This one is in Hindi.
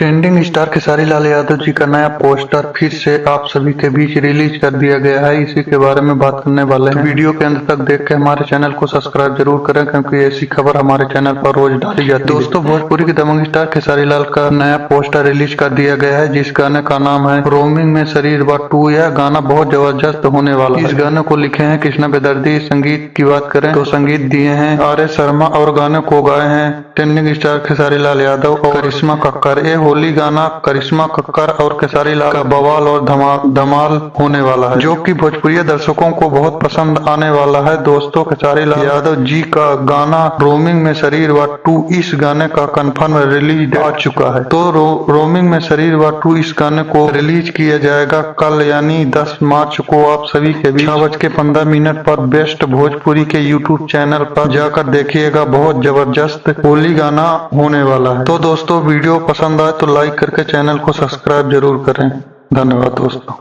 ट्रेंडिंग स्टार खेसारी लाल यादव जी का नया पोस्टर फिर से आप सभी के बीच रिलीज कर दिया गया है। इसी के बारे में बात करने वाले हैं। वीडियो के अंत तक देख के हमारे चैनल को सब्सक्राइब जरूर करें, क्योंकि ऐसी खबर हमारे चैनल पर रोज डाली जाती है। दोस्तों, भोजपुरी के दबंग स्टार खेसारी लाल का नया पोस्टर रिलीज कर दिया गया है, जिस गाने का नाम है रोमिंग में शरीर बा 2। यह गाना बहुत जबरदस्त होने वाला है। इस गाने को लिखे हैं कृष्णा बेदर्दी। संगीत की बात करें तो संगीत दिए हैं RS शर्मा और गाने को गाए हैं ट्रेंडिंग स्टार खेसारी लाल यादव और करिश्मा कक्कर। ये होली गाना करिश्मा कक्कर और खेसारी लाल का बवाल और धमाल होने वाला है, जो कि भोजपुरी दर्शकों को बहुत पसंद आने वाला है। दोस्तों, खेसारी लाल यादव जी का गाना रोमिंग में शरीर व 2 इस गाने का कंफर्म रिलीज आ चुका है। तो रोमिंग में शरीर व 2 इस गाने को रिलीज किया जाएगा कल, यानी 10 मार्च को। आप सभी के बीच 6:15 पर बेस्ट भोजपुरी के YouTube चैनल पर जाकर देखिएगा। बहुत जबरदस्त होली गाना होने वाला है। तो दोस्तों, वीडियो पसंद आए तो लाइक करके चैनल को सब्सक्राइब जरूर करें। धन्यवाद दोस्तों।